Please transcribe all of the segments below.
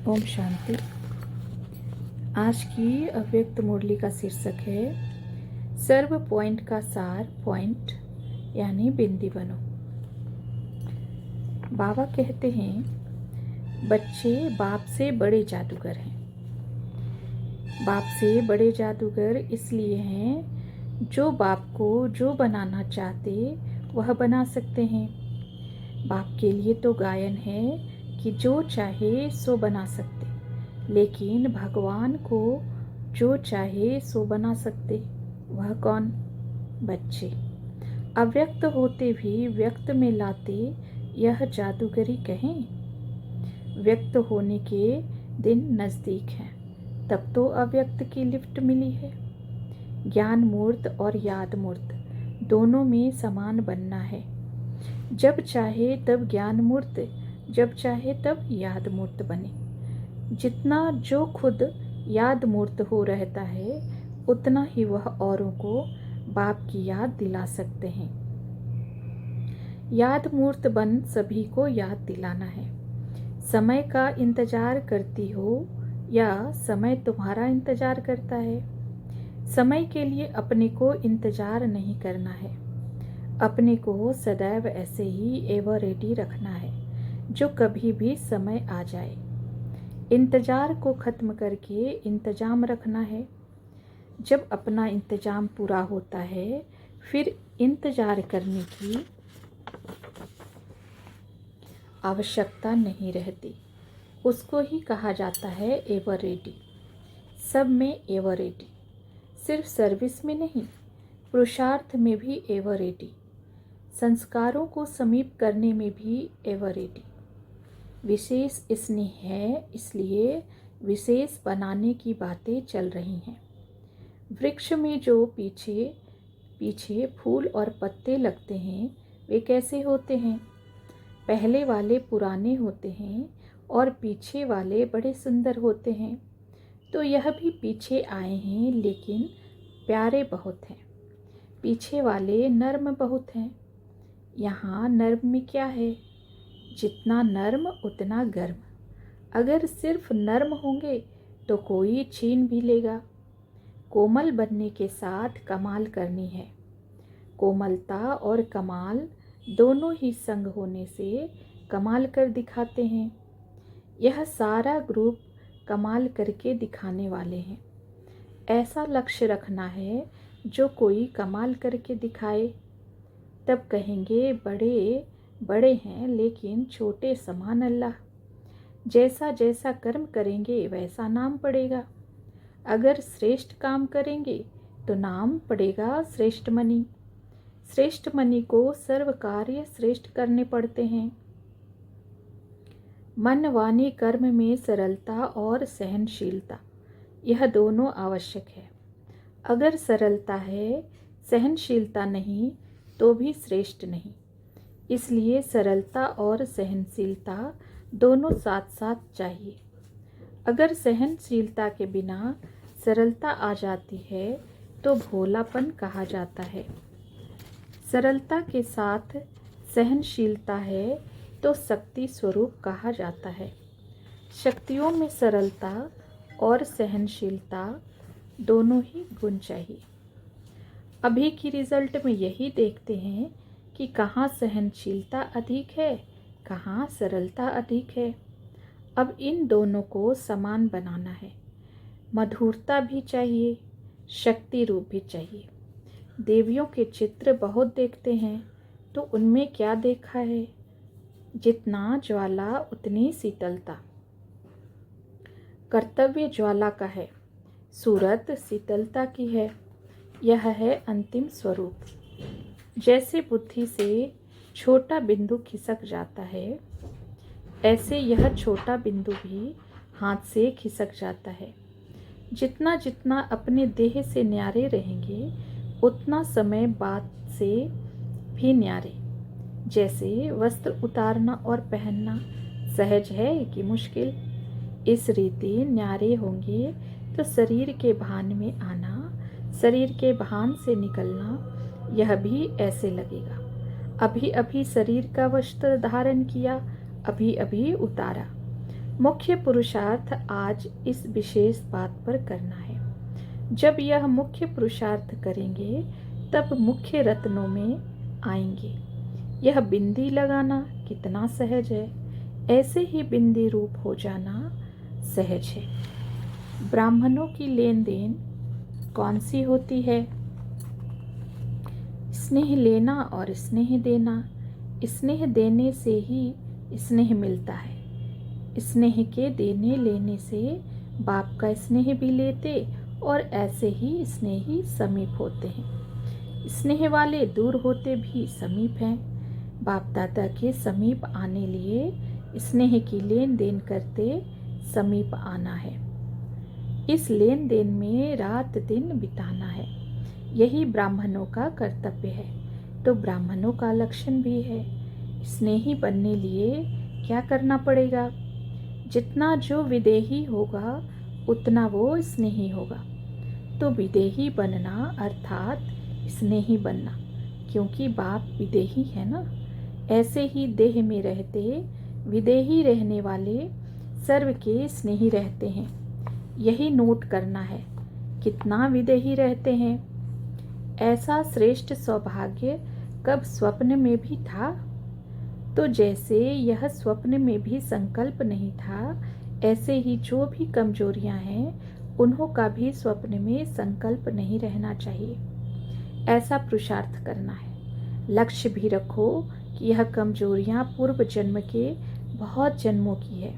ओम शांति। आज की अव्यक्त मुरली का शीर्षक है सर्व पॉइंट का सार पॉइंट यानी बिंदी बनो। बाबा कहते हैं बच्चे बाप से बड़े जादूगर हैं। बाप से बड़े जादूगर इसलिए हैं जो बाप को जो बनाना चाहते वह बना सकते हैं। बाप के लिए तो गायन है कि जो चाहे सो बना सकते, लेकिन भगवान को जो चाहे सो बना सकते। वह कौन? बच्चे। अव्यक्त होते भी व्यक्त में लाते, यह जादूगरी कहें। व्यक्त होने के दिन नज़दीक हैं, तब तो अव्यक्त की लिफ्ट मिली है। ज्ञान मूर्त और याद मूर्त दोनों में समान बनना है। जब चाहे तब ज्ञान मूर्त, जब चाहे तब याद मूर्त बने। जितना जो खुद याद मूर्त हो रहता है, उतना ही वह औरों को बाप की याद दिला सकते हैं। याद मूर्त बन सभी को याद दिलाना है। समय का इंतजार करती हो या समय तुम्हारा इंतजार करता है। समय के लिए अपने को इंतजार नहीं करना है। अपने को सदैव ऐसे ही एवर रेडी रखना है, जो कभी भी समय आ जाए। इंतजार को खत्म करके इंतजाम रखना है। जब अपना इंतजाम पूरा होता है, फिर इंतजार करने की आवश्यकता नहीं रहती। उसको ही कहा जाता है एवर रेडी। सब में एवर रेडी, सिर्फ सर्विस में नहीं, पुरुषार्थ में भी एवर रेडी, संस्कारों को समीप करने में भी एवर रेडी। विशेष स्नेह है, इसलिए विशेष बनाने की बातें चल रही हैं। वृक्ष में जो पीछे पीछे फूल और पत्ते लगते हैं, वे कैसे होते हैं? पहले वाले पुराने होते हैं और पीछे वाले बड़े सुंदर होते हैं। तो यह भी पीछे आए हैं, लेकिन प्यारे बहुत हैं। पीछे वाले नर्म बहुत हैं। यहाँ नर्म में क्या है? जितना नर्म उतना गर्म। अगर सिर्फ नर्म होंगे तो कोई छीन भी लेगा। कोमल बनने के साथ कमाल करनी है। कोमलता और कमाल दोनों ही संग होने से कमाल कर दिखाते हैं। यह सारा ग्रुप कमाल करके दिखाने वाले हैं। ऐसा लक्ष्य रखना है जो कोई कमाल करके दिखाए। तब कहेंगे बड़े बड़े हैं, लेकिन छोटे समान अल्लाह। जैसा जैसा कर्म करेंगे वैसा नाम पड़ेगा। अगर श्रेष्ठ काम करेंगे तो नाम पड़ेगा श्रेष्ठ मणि। श्रेष्ठ मणि को सर्व कार्य श्रेष्ठ करने पड़ते हैं। मन वाणी कर्म में सरलता और सहनशीलता, यह दोनों आवश्यक है। अगर सरलता है, सहनशीलता नहीं, तो भी श्रेष्ठ नहीं। इसलिए सरलता और सहनशीलता दोनों साथ साथ चाहिए। अगर सहनशीलता के बिना सरलता आ जाती है तो भोलापन कहा जाता है। सरलता के साथ सहनशीलता है तो शक्ति स्वरूप कहा जाता है। शक्तियों में सरलता और सहनशीलता दोनों ही गुण चाहिए। अभी की रिजल्ट में यही देखते हैं कि कहाँ सहनशीलता अधिक है, कहाँ सरलता अधिक है। अब इन दोनों को समान बनाना है। मधुरता भी चाहिए, शक्ति रूप भी चाहिए। देवियों के चित्र बहुत देखते हैं, तो उनमें क्या देखा है? जितना ज्वाला उतनी शीतलता। कर्तव्य ज्वाला का है, सूरत शीतलता की है। यह है अंतिम स्वरूप। जैसे बुद्धि से छोटा बिंदु खिसक जाता है, ऐसे यह छोटा बिंदु भी हाथ से खिसक जाता है। जितना जितना अपने देह से न्यारे रहेंगे, उतना समय बाद से भी न्यारे। जैसे वस्त्र उतारना और पहनना सहज है कि मुश्किल, इस रीति न्यारे होंगे तो शरीर के भान में आना, शरीर के भान से निकलना, यह भी ऐसे लगेगा। अभी अभी शरीर का वस्त्र धारण किया, अभी अभी उतारा। मुख्य पुरुषार्थ आज इस विशेष बात पर करना है। जब यह मुख्य पुरुषार्थ करेंगे तब मुख्य रत्नों में आएंगे। यह बिंदी लगाना कितना सहज है, ऐसे ही बिंदी रूप हो जाना सहज है। ब्राह्मणों की लेन देन कौन सी होती है? स्नेह लेना और स्नेह देना। स्नेह देने से ही स्नेह मिलता है। स्नेह के देने लेने से बाप का स्नेह भी लेते और ऐसे ही स्नेही समीप होते हैं। स्नेह वाले दूर होते भी समीप हैं। बाप दादा के समीप आने लिए स्नेह की लेन देन करते समीप आना है। इस लेन देन में रात दिन बिताना है। यही ब्राह्मणों का कर्तव्य है। तो ब्राह्मणों का लक्षण भी है। स्नेही बनने लिए क्या करना पड़ेगा? जितना जो विदेही होगा उतना वो स्नेही होगा। तो विदेही बनना अर्थात स्नेही बनना, क्योंकि बाप विदेही है ना। ऐसे ही देह में रहते विदेही रहने वाले सर्व के स्नेही रहते हैं। यही नोट करना है, कितना विदेही रहते हैं। ऐसा श्रेष्ठ सौभाग्य कब स्वप्न में भी था? तो जैसे यह स्वप्न में भी संकल्प नहीं था, ऐसे ही जो भी कमजोरियां हैं उन्हों का भी स्वप्न में संकल्प नहीं रहना चाहिए। ऐसा पुरुषार्थ करना है। लक्ष्य भी रखो कि यह कमजोरियां पूर्व जन्म के बहुत जन्मों की है।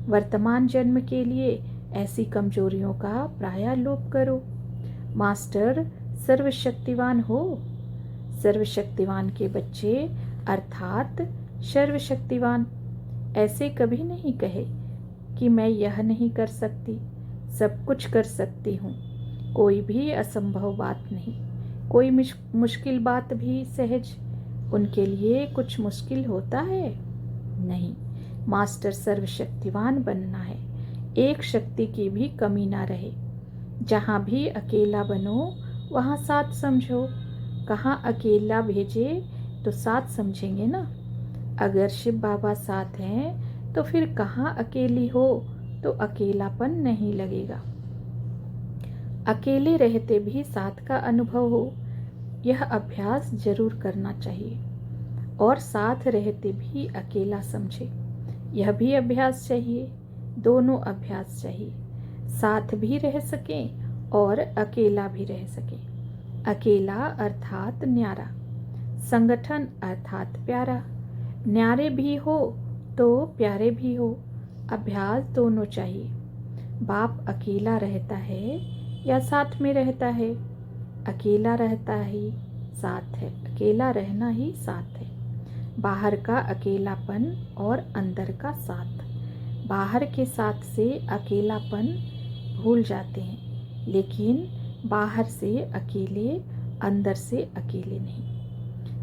वर्तमान जन्म के लिए ऐसी कमजोरियों का प्रायालोप करो। मास्टर सर्वशक्तिवान हो। सर्वशक्तिवान के बच्चे अर्थात सर्वशक्तिवान ऐसे कभी नहीं कहे कि मैं यह नहीं कर सकती, सब कुछ कर सकती हूँ। कोई भी असंभव बात नहीं, कोई मुश्किल बात भी सहज। उनके लिए कुछ मुश्किल होता है? नहीं। मास्टर सर्वशक्तिवान बनना है। एक शक्ति की भी कमी ना रहे। जहाँ भी अकेला बनो वहाँ साथ समझो। कहाँ अकेला भेजे तो साथ समझेंगे ना। अगर शिव बाबा साथ हैं तो फिर कहाँ अकेली हो तो अकेलापन नहीं लगेगा। अकेले रहते भी साथ का अनुभव हो, यह अभ्यास जरूर करना चाहिए। और साथ रहते भी अकेला समझे, यह भी अभ्यास चाहिए। दोनों अभ्यास चाहिए। साथ भी रह सकें और अकेला भी रह सकें। अकेला अर्थात न्यारा, संगठन अर्थात प्यारा। न्यारे भी हो तो प्यारे भी हो, अभ्यास दोनों चाहिए। बाप अकेला रहता है या साथ में रहता है? अकेला रहता ही साथ है, अकेला रहना ही साथ है। बाहर का अकेलापन और अंदर का साथ। बाहर के साथ से अकेलापन भूल जाते हैं, लेकिन बाहर से अकेले, अंदर से अकेले नहीं।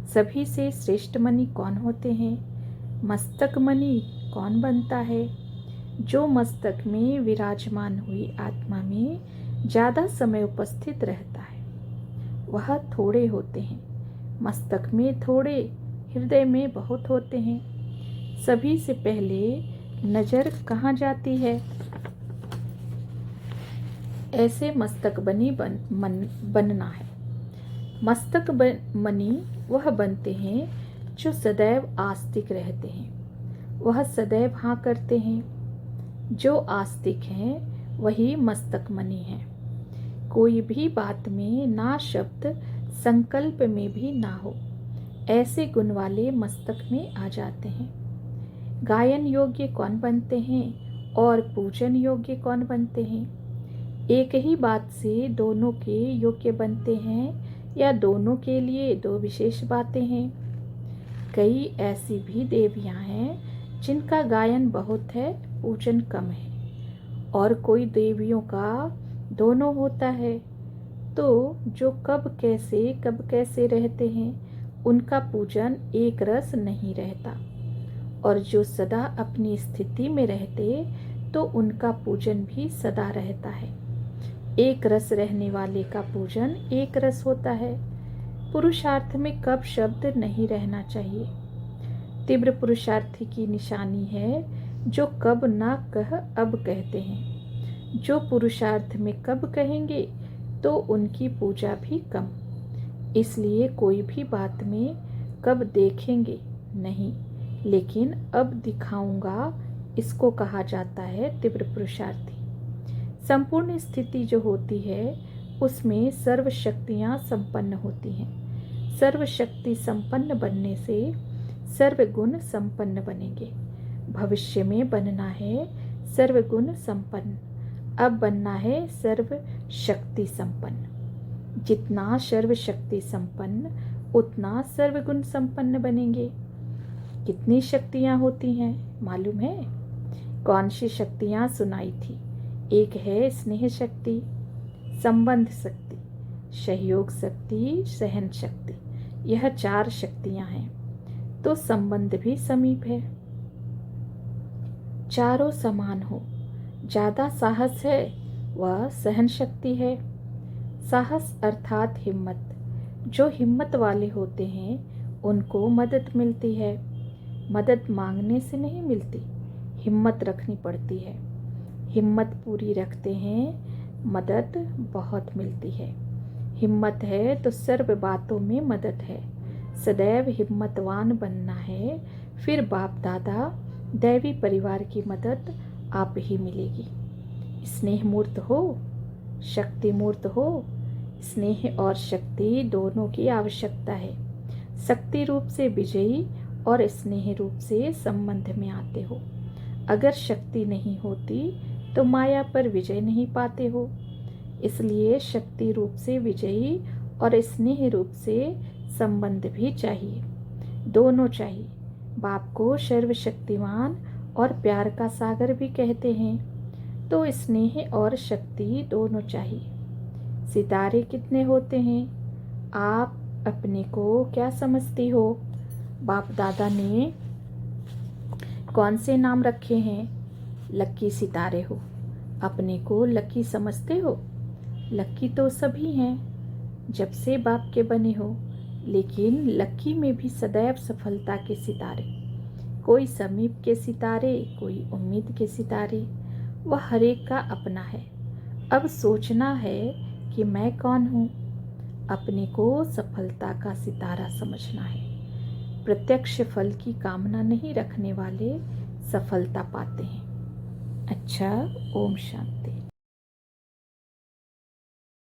सभी से श्रेष्ठ मणि कौन होते हैं? मस्तक मणि कौन बनता है? जो मस्तक में विराजमान हुई आत्मा में ज़्यादा समय उपस्थित रहता है वह थोड़े होते हैं। मस्तक में थोड़े, हृदय में बहुत होते हैं। सभी से पहले नज़र कहाँ जाती है? ऐसे मस्तक बनी बनना है। मस्तक मणि वह बनते हैं जो सदैव आस्तिक रहते हैं, वह सदैव हाँ करते हैं। जो आस्तिक हैं वही मस्तक मणि हैं। कोई भी बात में ना शब्द, संकल्प में भी ना हो, ऐसे गुण वाले मस्तक में आ जाते हैं। गायन योग्य कौन बनते हैं और पूजन योग्य कौन बनते हैं? एक ही बात से दोनों के योग्य बनते हैं या दोनों के लिए दो विशेष बातें हैं? कई ऐसी भी देवियां हैं जिनका गायन बहुत है, पूजन कम है। और कोई देवियों का दोनों होता है। तो जो कब कैसे रहते हैं उनका पूजन एक रस नहीं रहता। और जो सदा अपनी स्थिति में रहते तो उनका पूजन भी सदा रहता है। एक रस रहने वाले का पूजन एक रस होता है। पुरुषार्थ में कब शब्द नहीं रहना चाहिए। तीव्र पुरुषार्थी की निशानी है जो कब ना कह अब कहते हैं, जो पुरुषार्थ में कब कहेंगे तो उनकी पूजा भी कम। इसलिए कोई भी बात में कब देखेंगे नहीं, लेकिन अब दिखाऊंगा, इसको कहा जाता है तीव्र पुरुषार्थी। संपूर्ण स्थिति जो होती है उसमें सर्व शक्तियाँ संपन्न होती हैं। सर्वशक्ति संपन्न बनने से सर्वगुण संपन्न बनेंगे। भविष्य में बनना है सर्वगुण संपन्न, अब बनना है सर्व शक्ति संपन्न। जितना सर्वशक्ति संपन्न उतना सर्वगुण संपन्न बनेंगे। कितनी शक्तियाँ होती हैं मालूम है? कौन सी शक्तियाँ सुनाई थी? एक है स्नेह शक्ति, संबंध शक्ति, सहयोग शक्ति, सहन शक्ति। यह 4 शक्तियाँ हैं। तो संबंध भी समीप है। चारों समान हो। ज़्यादा साहस है वह सहन शक्ति है। साहस अर्थात हिम्मत। जो हिम्मत वाले होते हैं उनको मदद मिलती है। मदद मांगने से नहीं मिलती, हिम्मत रखनी पड़ती है। हिम्मत पूरी रखते हैं, मदद बहुत मिलती है। हिम्मत है तो सर्व बातों में मदद है। सदैव हिम्मतवान बनना है, फिर बाप दादा दैवी परिवार की मदद आप ही मिलेगी। स्नेह मूर्त हो, शक्ति मूर्त हो। स्नेह और शक्ति दोनों की आवश्यकता है। शक्ति रूप से विजयी और स्नेह रूप से संबंध में आते हो। अगर शक्ति नहीं होती तो माया पर विजय नहीं पाते हो। इसलिए शक्ति रूप से विजयी और स्नेह रूप से संबंध भी चाहिए। दोनों चाहिए। बाप को सर्वशक्तिवान और प्यार का सागर भी कहते हैं, तो स्नेह और शक्ति दोनों चाहिए। सितारे कितने होते हैं? आप अपने को क्या समझती हो? बाप दादा ने कौन से नाम रखे हैं? लक्की सितारे हो। अपने को लक्की समझते हो? लक्की तो सभी हैं जब से बाप के बने हो, लेकिन लक्की में भी सदैव सफलता के सितारे। कोई समीप के सितारे, कोई उम्मीद के सितारे, वह हर एक का अपना है। अब सोचना है कि मैं कौन हूँ। अपने को सफलता का सितारा समझना है। प्रत्यक्ष फल की कामना नहीं रखने वाले सफलता पाते हैं। अच्छा, ओम शांति।